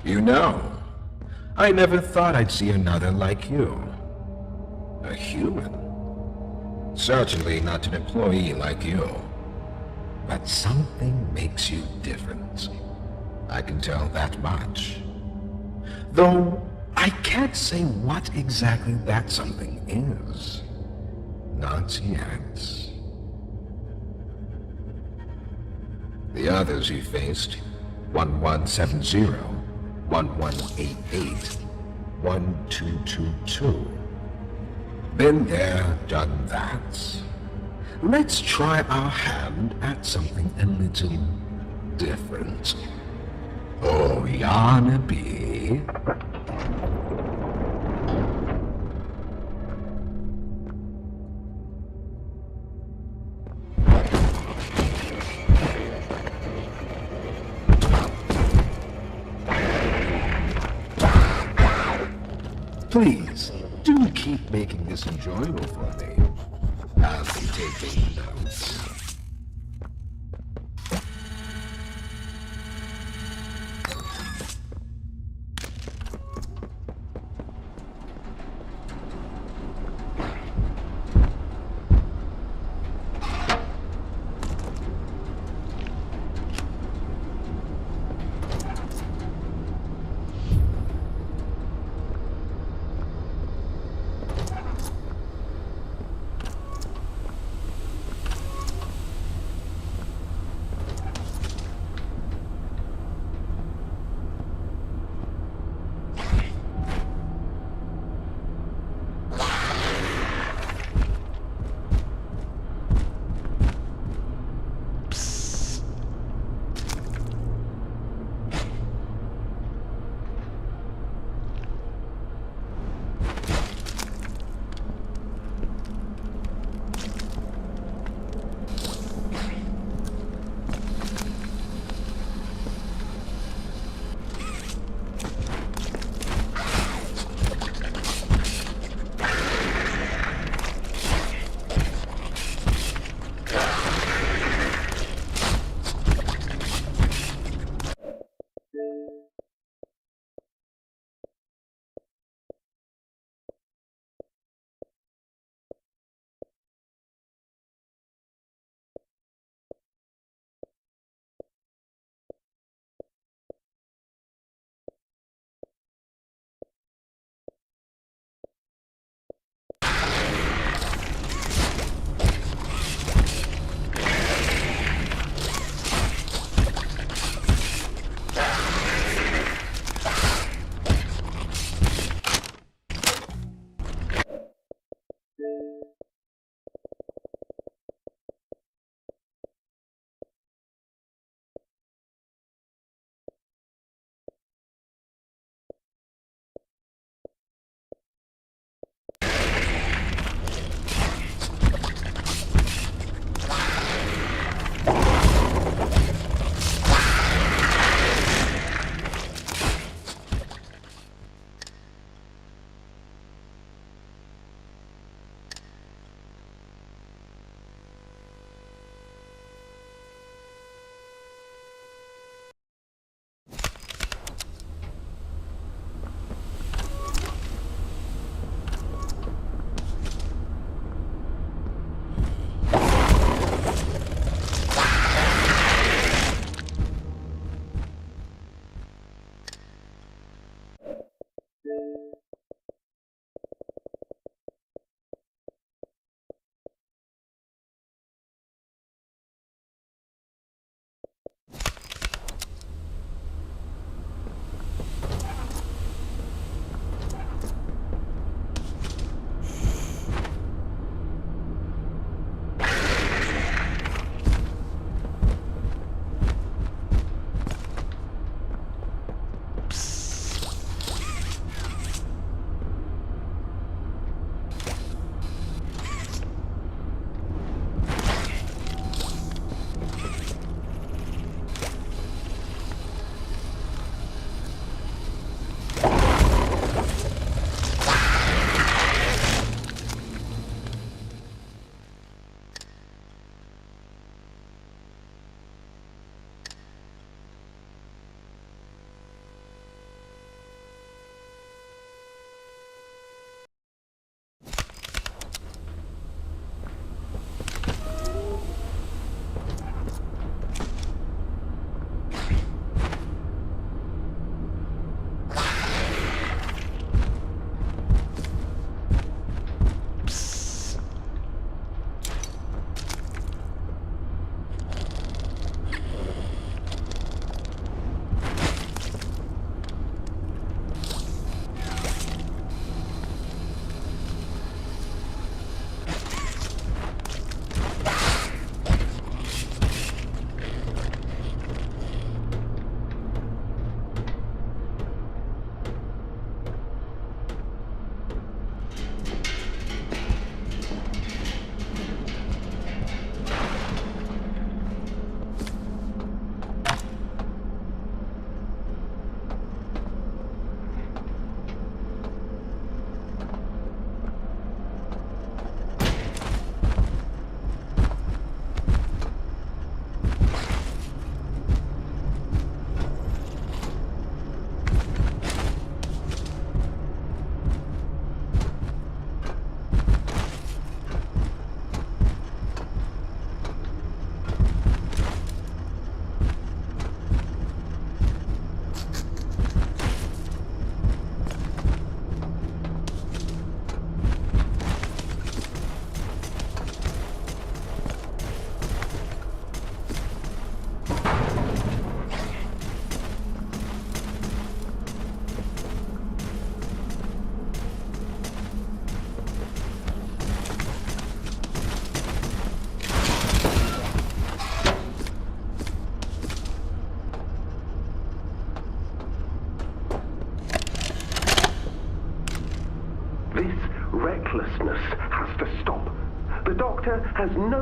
You know, I never thought I'd see another like you. A human. Certainly not an employee like you. But something makes you different. I can tell that much. Though, I can't say what exactly that something is. Not yet. The others you faced, 1170, 1188, 1222. Been there, done that. Let's try our hand at something a little different. Oh, Yarnaby. Please, do keep making this enjoyable for me. I'll be taking notes.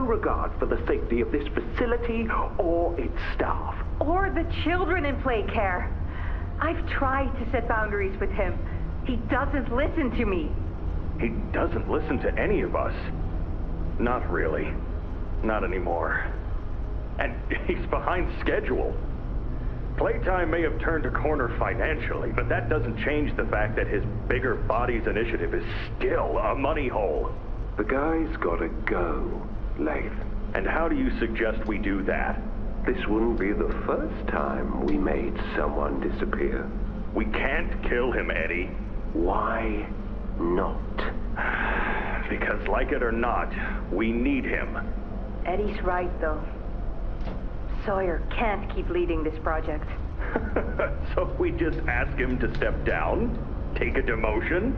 regard for the safety of this facility or its staff. Or the children in play care. I've tried to set boundaries with him. He doesn't listen to me. He doesn't listen to any of us. Not really. Not anymore. And he's behind schedule. Playtime may have turned a corner financially, but that doesn't change the fact that his Bigger Bodies initiative is still a money hole. The guy's gotta go, Lath. And how do you suggest we do that? This wouldn't be the first time we made someone disappear. We can't kill him, Eddie. Why not? Because like it or not, we need him. Eddie's right, though. Sawyer can't keep leading this project. So we just ask him to step down? Take a demotion?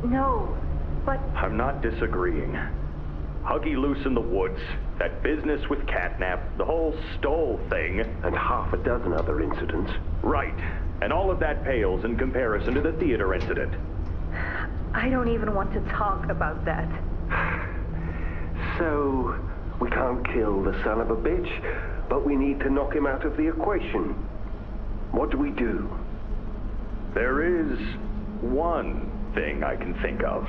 No, but... I'm not disagreeing. Huggy Loose in the Woods, that business with Catnap, the whole Stoll thing. And half a dozen other incidents. Right. And all of that pales in comparison to the theater incident. I don't even want to talk about that. So, we can't kill the son of a bitch, but we need to knock him out of the equation. What do we do? There is one thing I can think of.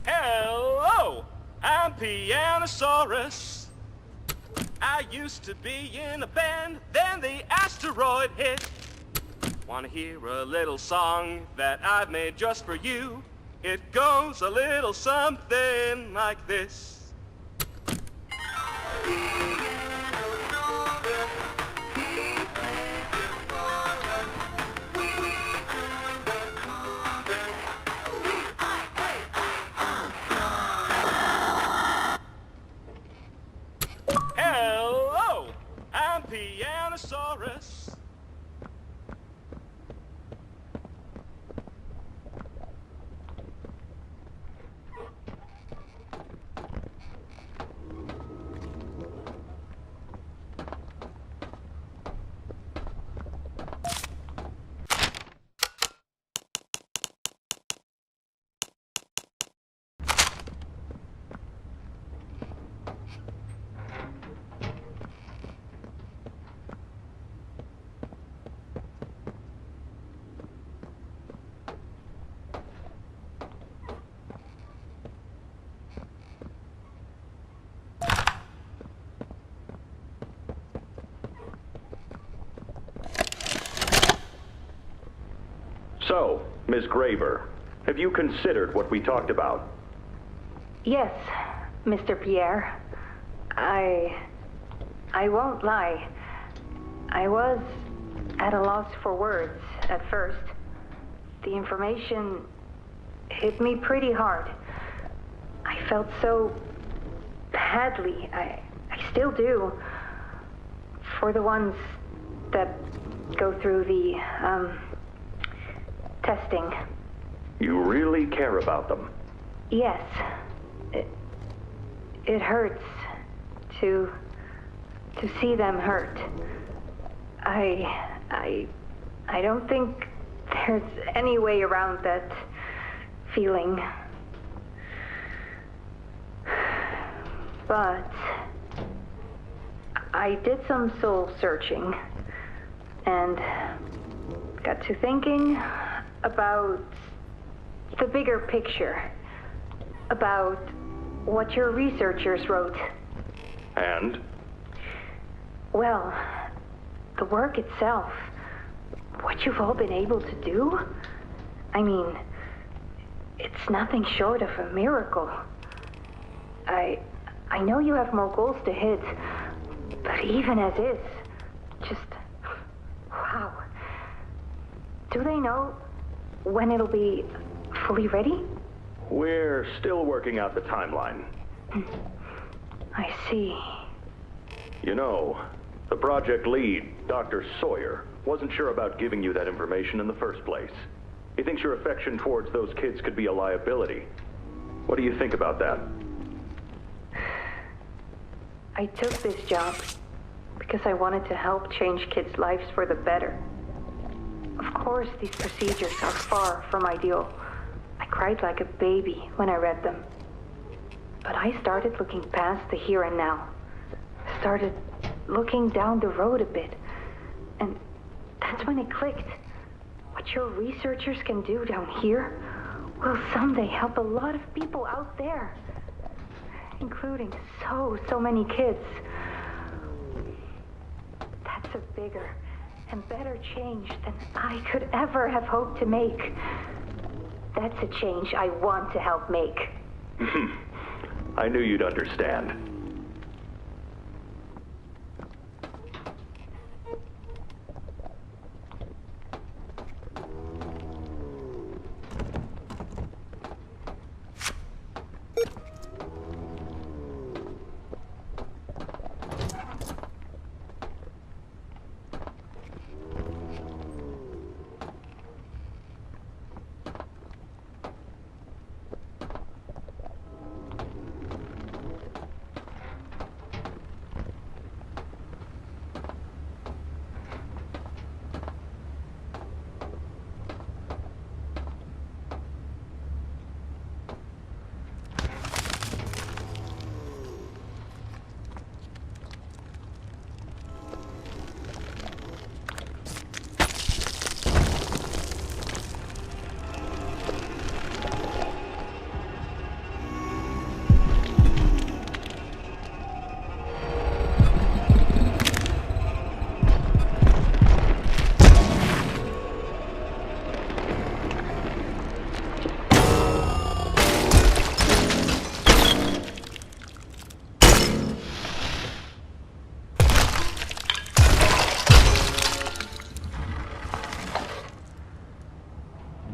Hello, I'm Pianosaurus. I used to be in a band, then the asteroid hit. Wanna hear a little song that I've made just for you? It goes a little something like this. Hello, I'm Pianosaurus. So, Ms. Graver, have you considered what we talked about? Yes, Mr. Pierre. I won't lie. I was at a loss for words at first. The information hit me pretty hard. I felt so badly. I still do. For the ones that go through the, testing. You really care about them? Yes. It hurts to see them hurt. I don't think there's any way around that feeling. But I did some soul searching and got to thinking about the bigger picture, about what your researchers wrote. And? Well, the work itself, what you've all been able to do, I mean, it's nothing short of a miracle. I know you have more goals to hit, but even as is, just, wow. Do they know when it'll be fully ready? We're still working out the timeline. I see. You know, the project lead, Dr. Sawyer, wasn't sure about giving you that information in the first place. He thinks your affection towards those kids could be a liability. What do you think about that? I took this job because I wanted to help change kids' lives for the better. Of course, these procedures are far from ideal. I cried like a baby when I read them. But I started looking past the here and now. Started looking down the road a bit. And that's when it clicked. What your researchers can do down here will someday help a lot of people out there. Including so many kids. That's a bigger and better change than I could ever have hoped to make. That's a change I want to help make. I knew you'd understand.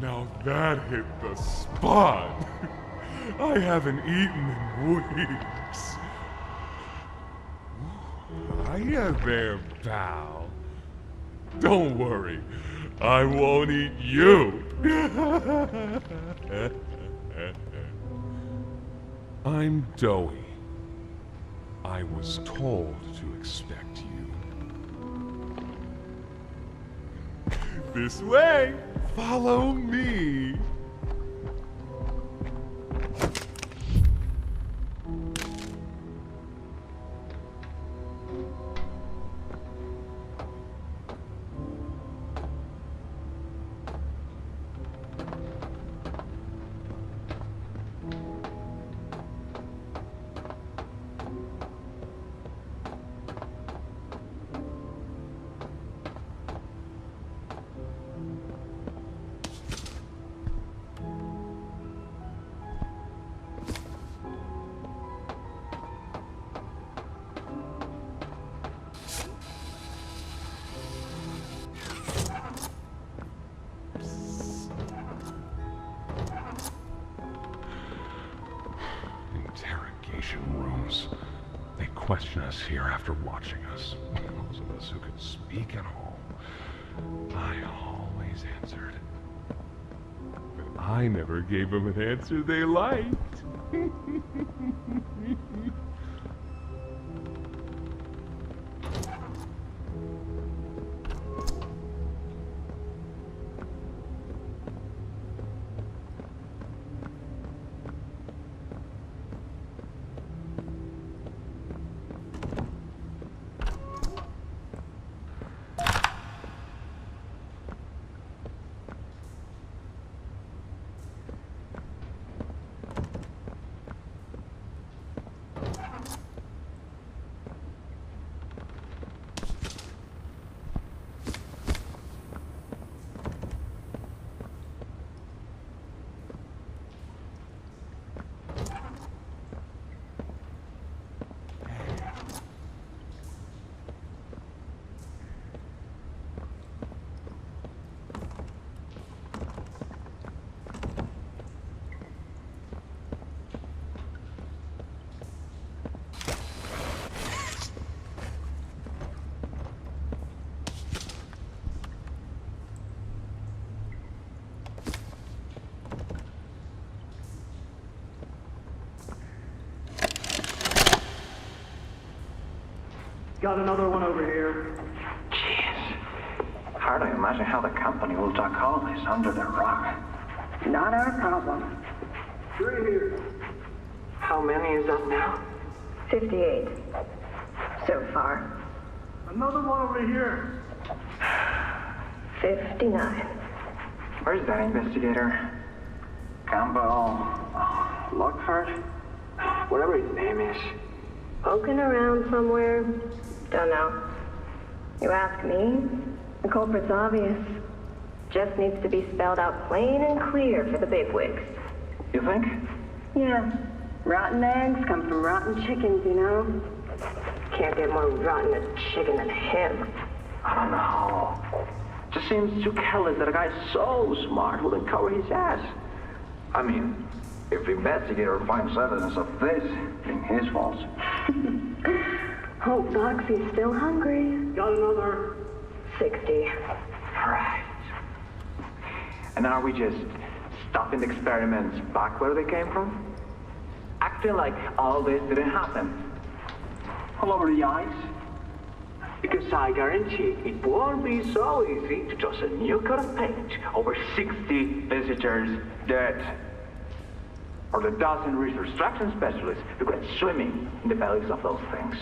Now that hit the spot. I haven't eaten in weeks. Hiya there, pal. Don't worry, I won't eat you. I'm Doughy. I was told to expect you. This way! Follow me! interrogation rooms. They question us here after watching us. Those of us who could speak at all. I always answered. But I never gave them an answer they liked. Got another one over here. Jeez. Hard to imagine how the company will duck all this under the rug. Not our problem. 3 here. How many is that now? 58. So far. Another one over here. 59. Where's that investigator? Campbell... Lockhart? Whatever his name is. Poking around somewhere? Don't know. You ask me? The culprit's obvious. Just needs to be spelled out plain and clear for the bigwigs. You think? Yeah. Rotten eggs come from rotten chickens, you know? Can't get more rotten a chicken than him. I don't know. Just seems too careless that a guy so smart wouldn't cover his ass. I mean, if the investigator finds evidence of this, it's his fault. Hope Foxy's still hungry. Got another. 60. Right. And are we just stopping the experiments back where they came from? Acting like all this didn't happen. All over the ice? Because I guarantee it won't be so easy to toss a new coat of paint over 60 visitors dead. Or the dozen resource extraction specialists who went swimming in the bellies of those things.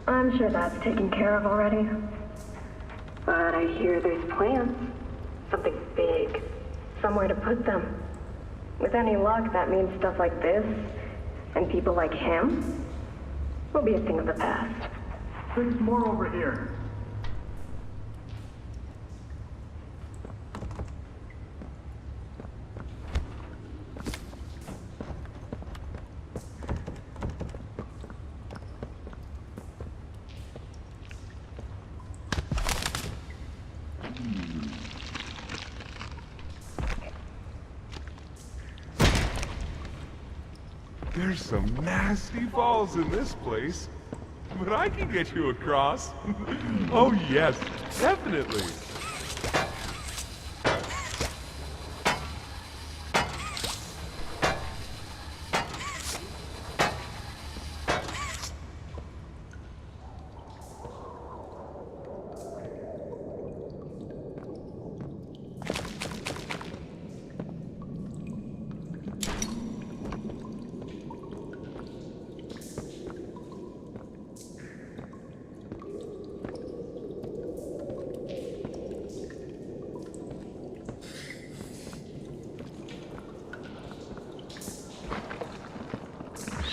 I'm sure that's taken care of already. But I hear there's plans. Something big. Somewhere to put them. With any luck, that means stuff like this, and people like him, will be a thing of the past. 6 more over here. There's some nasty balls in this place, but I can get you across. Oh yes, definitely.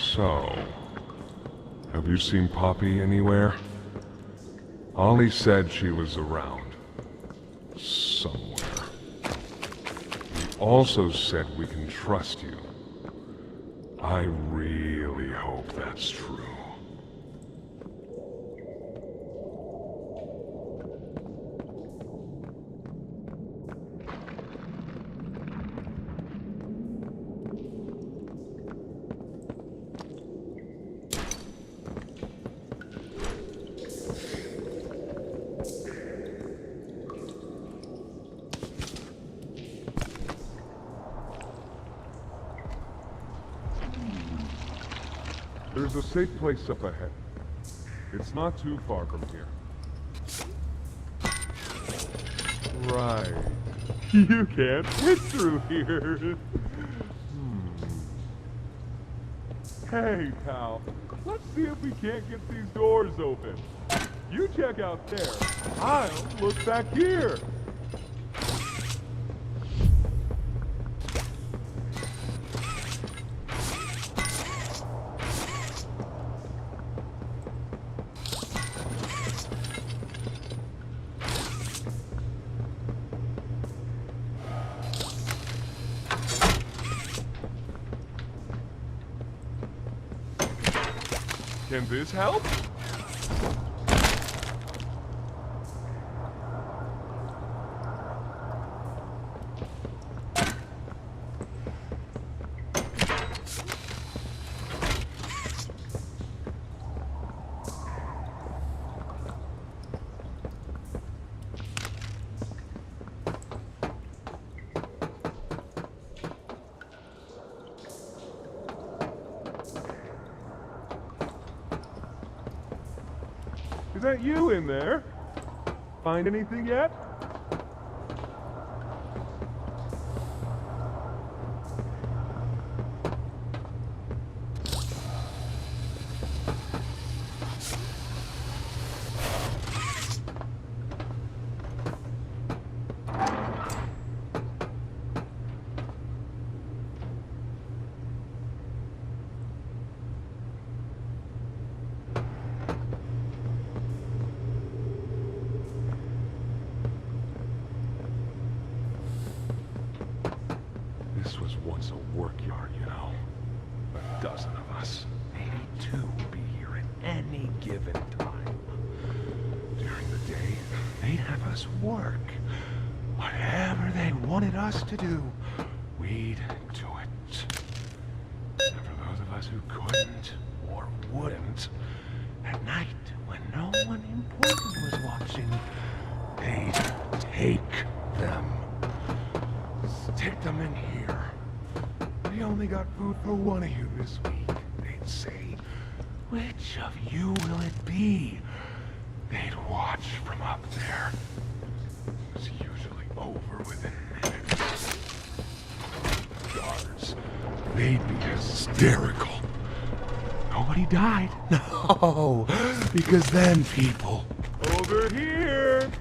So, have you seen Poppy anywhere? Ollie said she was around. Somewhere. He also said we can trust you. I really hope that's true. There's a safe place up ahead. It's not too far from here. Right. You can't fit through here. Hey, pal. Let's see if we can't get these doors open. You check out there. I'll look back here. Can this help? Is that you in there? Find anything yet? This was once a work yard, you know. A dozen of us, maybe two, would be here at any given time. During the day, they'd have us work. Whatever they wanted us to do, we'd do it. And for those of us who couldn't or wouldn't, at night, when no one important was watching, they'd take them. Stick them in here. We only got food for one of you this week. They'd say, which of you will it be? They'd watch from up there. It was usually over within minutes. Guards, they'd be hysterical. Nobody died. No, because then people. Over here!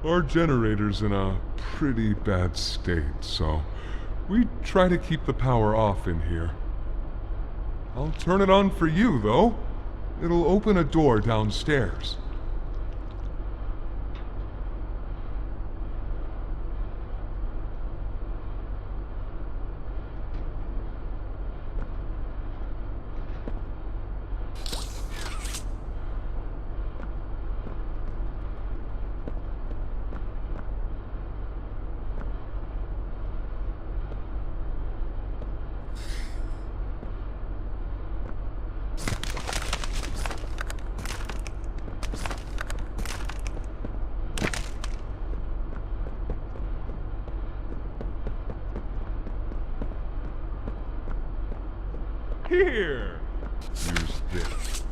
Our generator's in a pretty bad state, so we try to keep the power off in here. I'll turn it on for you, though. It'll open a door downstairs. Here! Use this.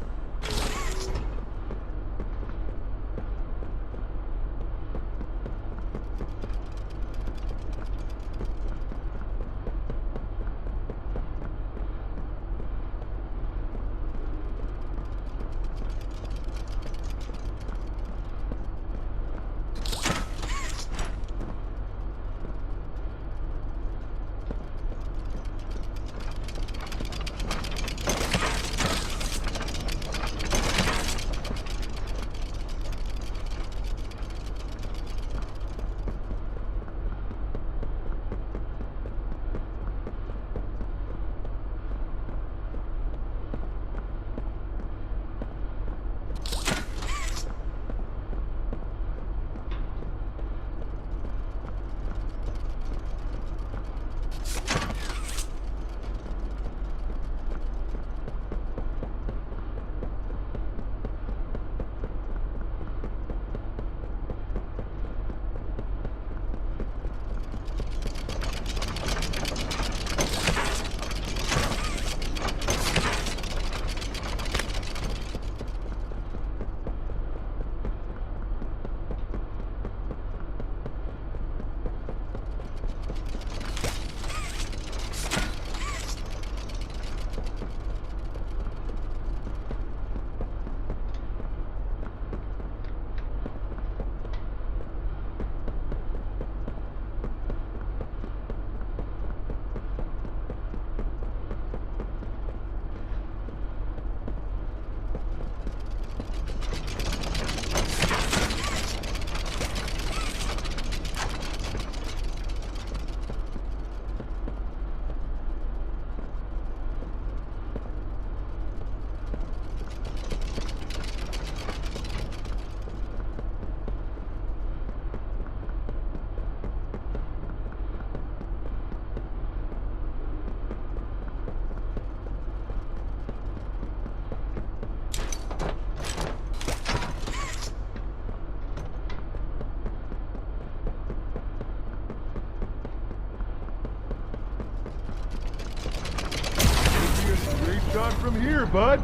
Shot from here, bud.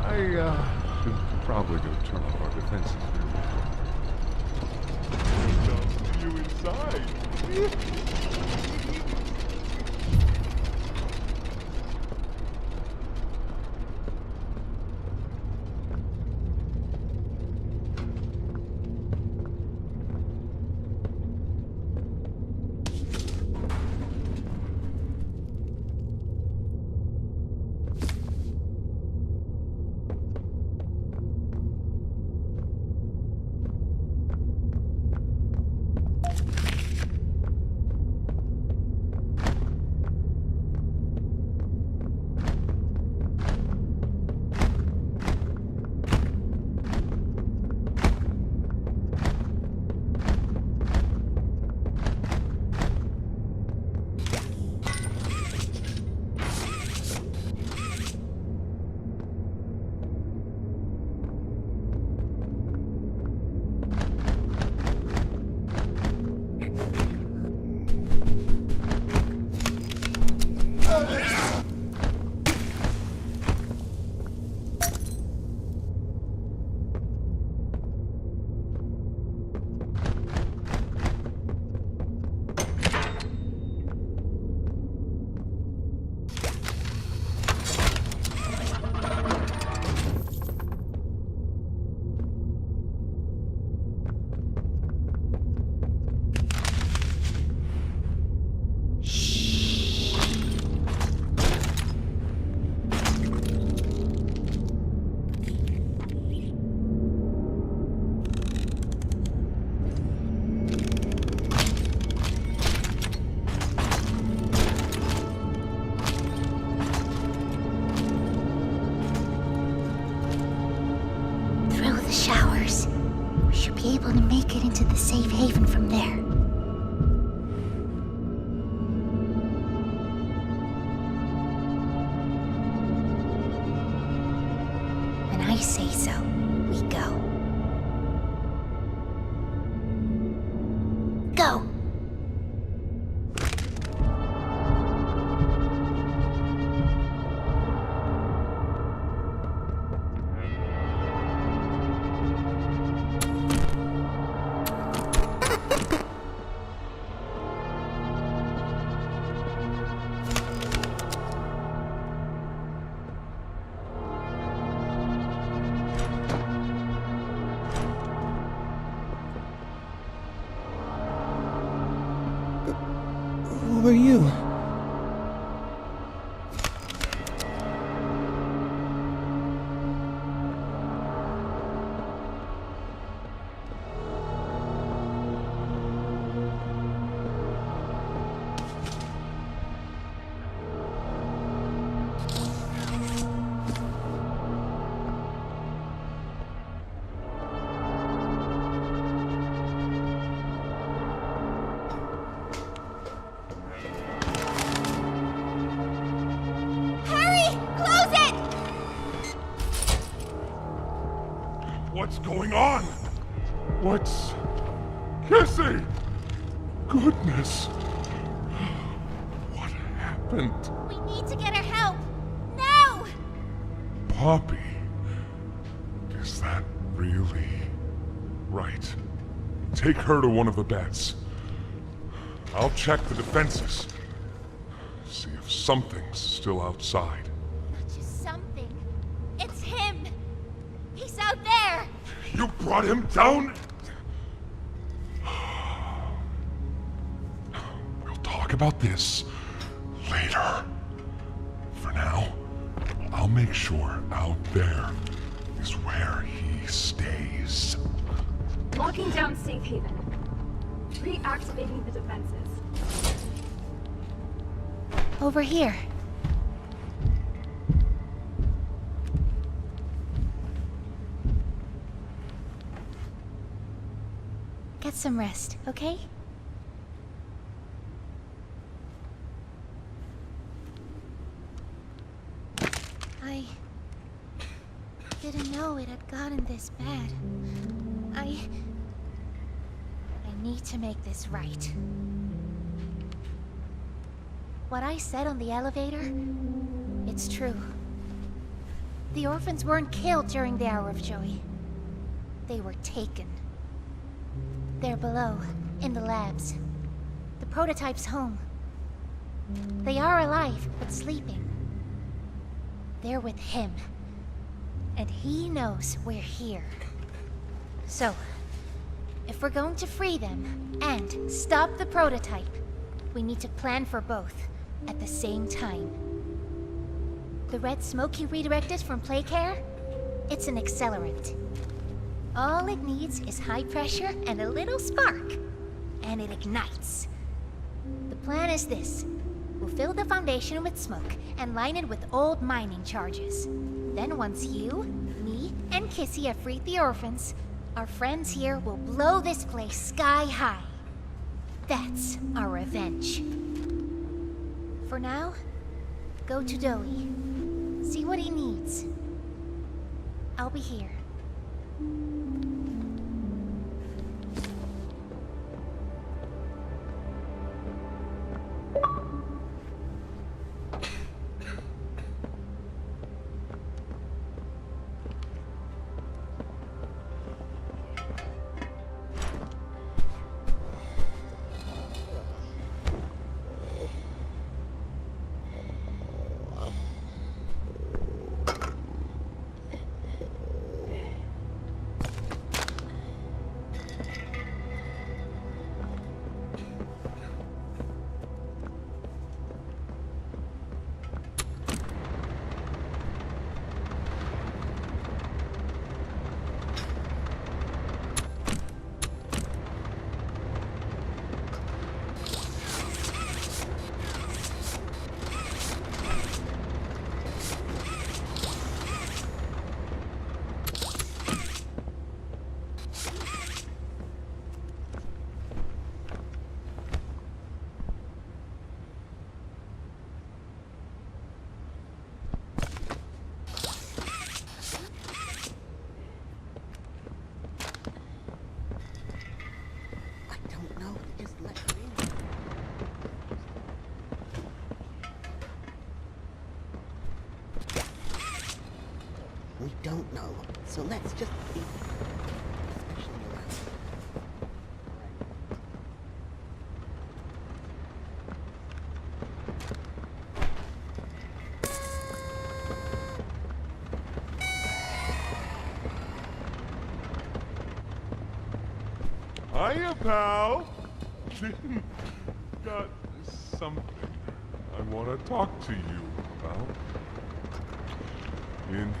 I should probably go turn off our defenses here. See you inside. showers. We should be able to make it into the safe haven from there. When I say so, we go. Go! Who are you? What's going on? What's... Cassie! Goodness! What happened? We need to get her help! Now! Poppy? Is that really... right? Take her to one of the beds. I'll check the defenses. See if something's still outside. Not just something. It's him! He's out there! You brought him down? We'll talk about this later. For now, I'll make sure out there is where he stays. Locking down safe haven. Reactivating the defenses. Over here. Get some rest, okay? I didn't know it had gotten this bad. I need to make this right. What I said on the elevator, it's true. The orphans weren't killed during the Hour of Joy. They were taken. They're below, in the labs. The prototype's home. They are alive, but sleeping. They're with him. And he knows we're here. So, if we're going to free them and stop the prototype, we need to plan for both at the same time. The red smoke you redirected from Playcare? It's an accelerant. All it needs is high pressure and a little spark, and it ignites. The plan is this. We'll fill the foundation with smoke and line it with old mining charges. Then once you, me, and Kissy have freed the orphans, our friends here will blow this place sky high. That's our revenge. For now, go to Doey. See what he needs. I'll be here. We don't know, so let's just be especially around. Hiya, pal. Got something I want to talk to you about. In here.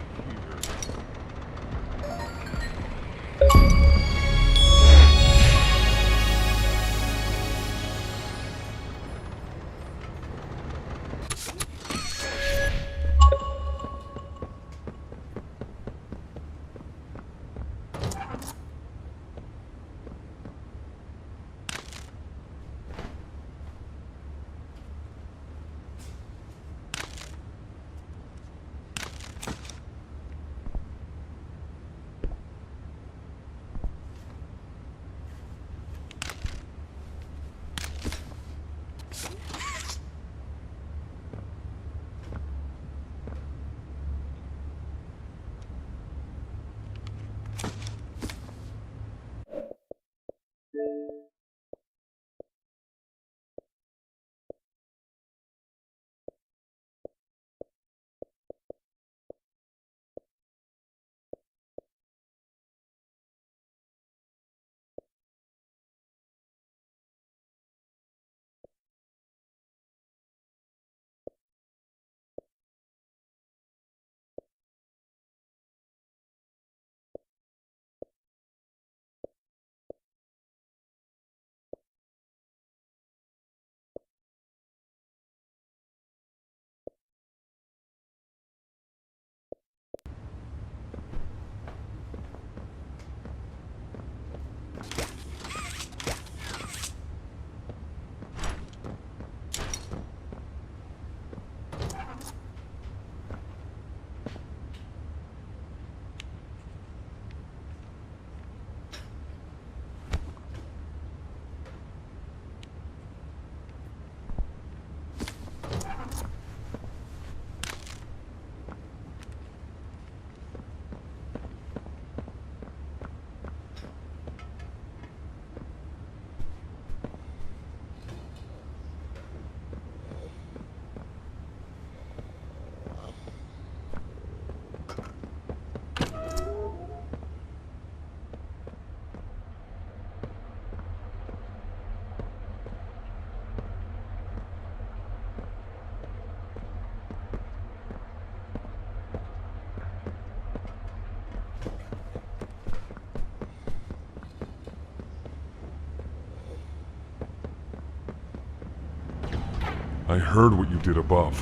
I heard what you did above.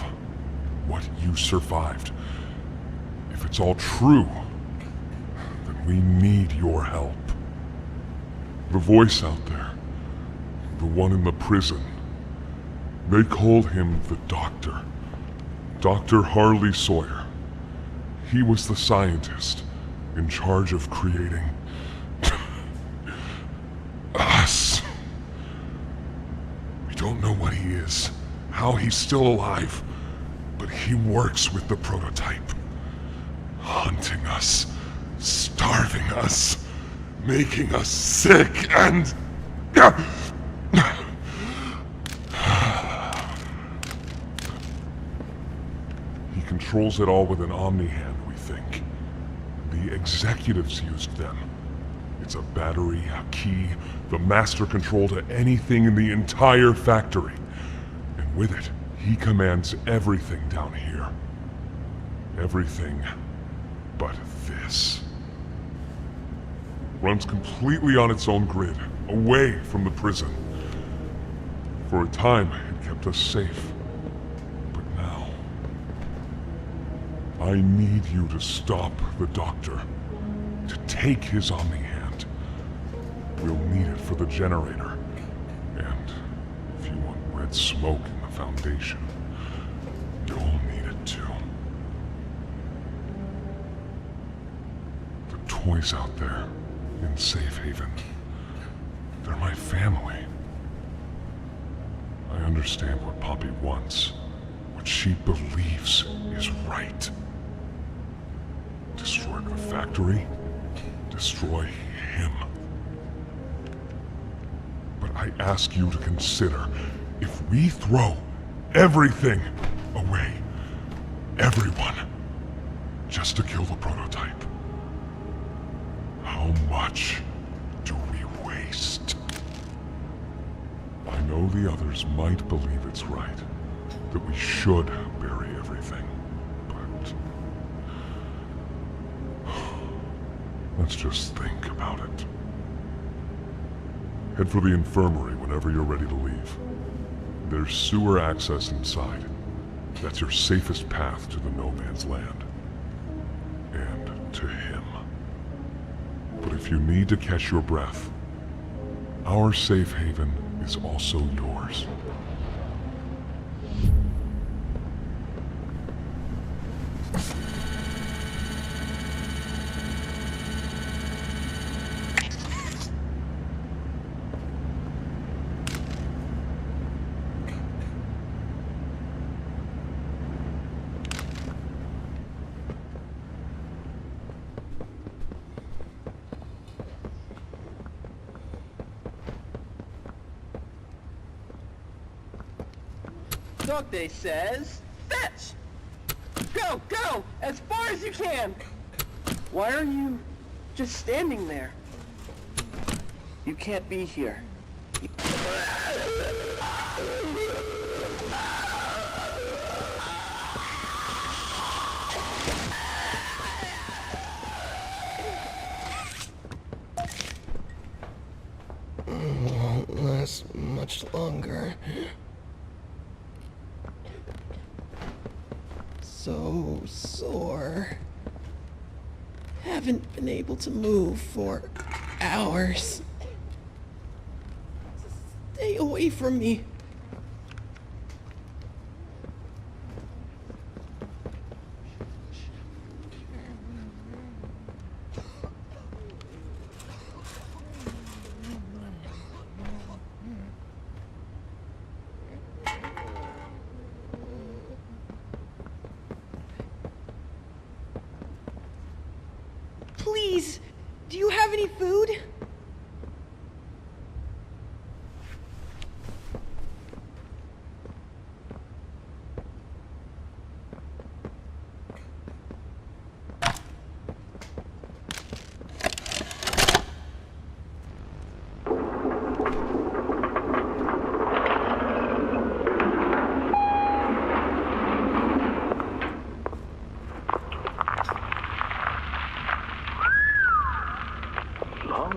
What you survived. If it's all true, then we need your help. The voice out there, the one in the prison, they called him the Doctor. Dr. Harley Sawyer. He was the scientist in charge of creating us. We don't know what he is, how he's still alive, but he works with the prototype. Hunting us, starving us, making us sick, and... He controls it all with an Omni-Hand, we think. The executives used them. It's a battery, a key, the master control to anything in the entire factory. And with it, he commands everything down here. Everything but this. Runs completely on its own grid, away from the prison. For a time, it kept us safe. But now... I need you to stop the Doctor. To take his Omni-Hand. We'll need it for the generator. And if you want red smoke in the Foundation, you'll need it too. The toys out there, in Safe Haven, they're my family. I understand what Poppy wants, what she believes is right. To your factory, destroy him. But I ask you to consider, if we throw everything away, everyone, just to kill the prototype, how much do we waste? I know the others might believe it's right, that we should bury everything, but let's just think about it. Head for the infirmary whenever you're ready to leave. There's sewer access inside. That's your safest path to the no man's land. And to him. But if you need to catch your breath, our safe haven is also yours. Dog Day says, fetch! Go, go! As far as you can! Why are you just standing there? You can't be here. Won't last much longer. So sore. Haven't been able to move for hours. Stay away from me. Please, do you have any food?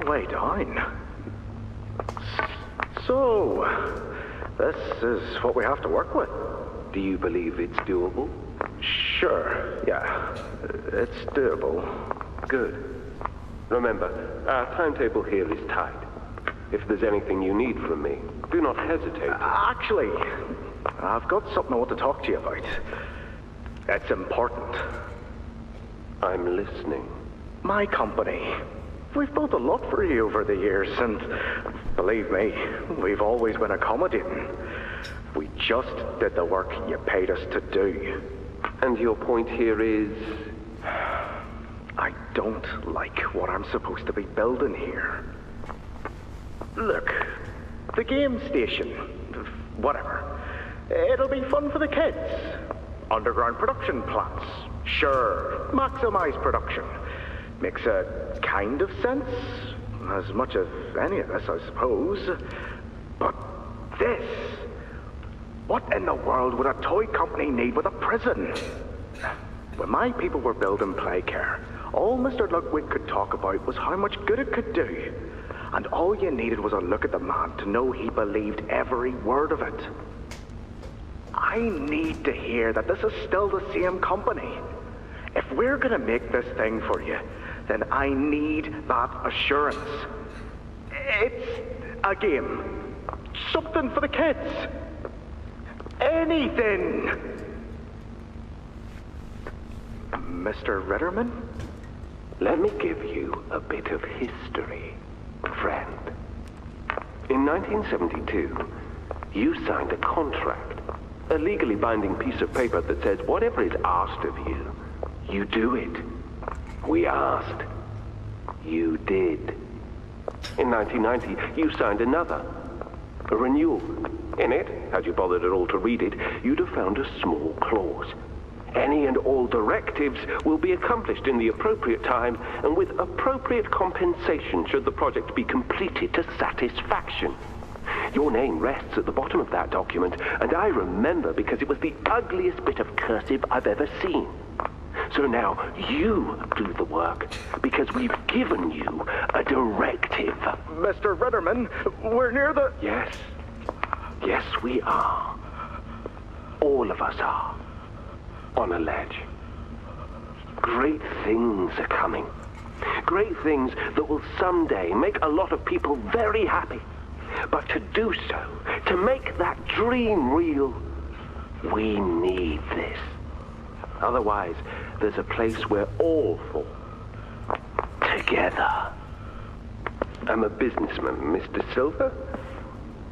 Way down. So, this is what we have to work with. Do you believe it's doable? Sure, yeah. It's doable. Good. Remember, our timetable here is tight. If there's anything you need from me, do not hesitate. Actually, I've got something I want to talk to you about. It's important. I'm listening. My company. We've built a lot for you over the years, and believe me, we've always been accommodating. We just did the work you paid us to do. And your point here is? I don't like what I'm supposed to be building here. Look, the game station, whatever. It'll be fun for the kids. Underground production plants. Sure, maximize production. Makes a kind of sense, as much as any of this, I suppose. But this, what in the world would a toy company need with a prison? When my people were building Playcare, all Mr. Ludwig could talk about was how much good it could do. And all you needed was a look at the man to know he believed every word of it. I need to hear that this is still the same company. If we're gonna make this thing for you, then I need that assurance. It's a game. Something for the kids. Anything. Mr. Ritterman? Let me give you a bit of history, friend. In 1972, you signed a contract, a legally binding piece of paper that says whatever is asked of you, you do it. We asked. You did. In 1990, you signed another. A renewal. In it, had you bothered at all to read it, you'd have found a small clause. Any and all directives will be accomplished in the appropriate time and with appropriate compensation should the project be completed to satisfaction. Your name rests at the bottom of that document, and I remember because it was the ugliest bit of cursive I've ever seen. So now you do the work, because we've given you a directive. Mr. Ritterman, we're near the... Yes. Yes, we are. All of us are. On a ledge. Great things are coming. Great things that will someday make a lot of people very happy. But to do so, to make that dream real, we need this. Otherwise, there's a place we're all for. Together. I'm a businessman, Mr. Silver,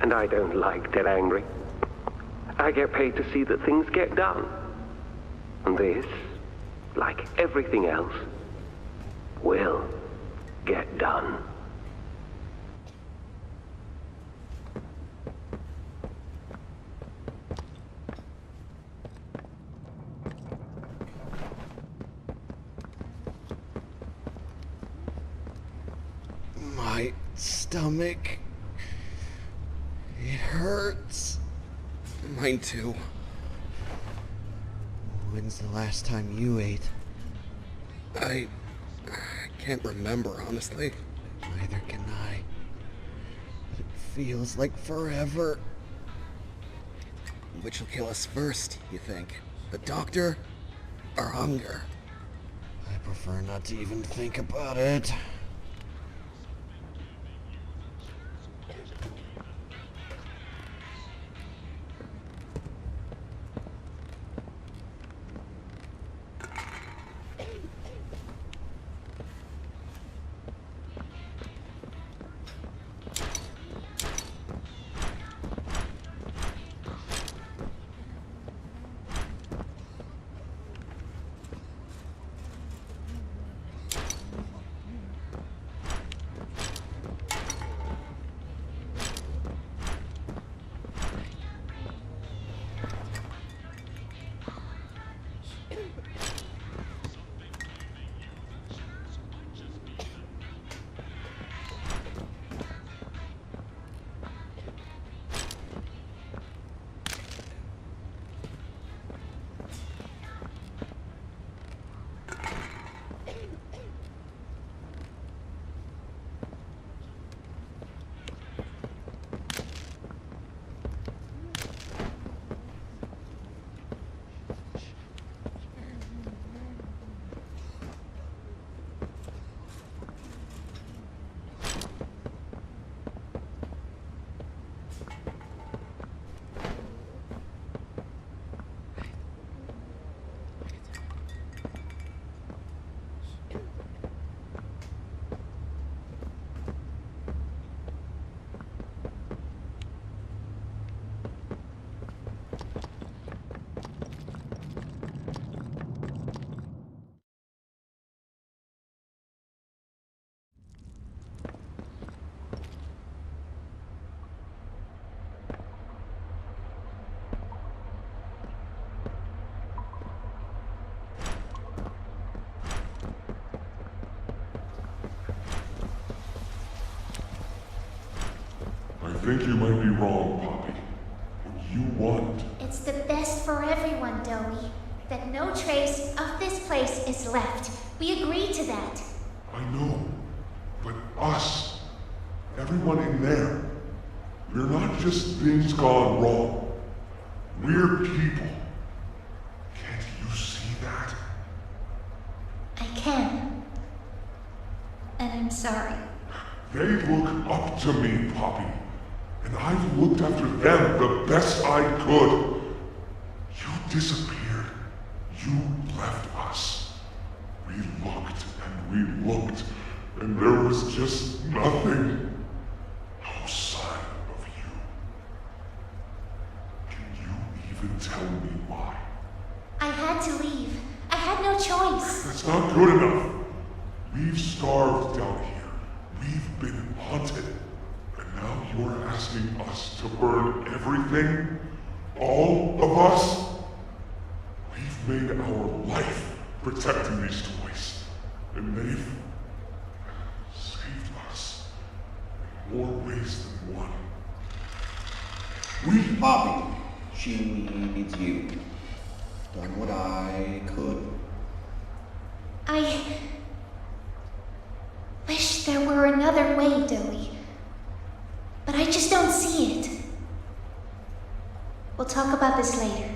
and I don't like to get angry. I get paid to see that things get done. And this, like everything else, will get done. My stomach. It hurts. Mine too. When's the last time you ate? I can't remember, honestly. Neither can I. But it feels like forever. Which will kill us first, you think? The doctor or hunger? I prefer not to even think about it. I think you might be wrong, Poppy. What you want... It's the best for everyone, Dowie. That no trace of this place is left. We agreed to that. I know. But us, everyone in there, we're not just things gone wrong. We're people. Can't you see that? I can. And I'm sorry. They look up to me, Poppy. And I've looked after them the best I could. You disappeared. You left us. We looked and we looked, and there was just nothing. No sign of you. Can you even tell me why? I had to leave. I had no choice. That's not good enough. We've starved down here. We've been hunted. And now you're asking us to burn everything? All of us? We've made our life protecting these toys. And they've saved us in more ways than one. We Poppy. She needs you. Done what I could. I wish there were another way, Dewey. But I just don't see it. We'll talk about this later.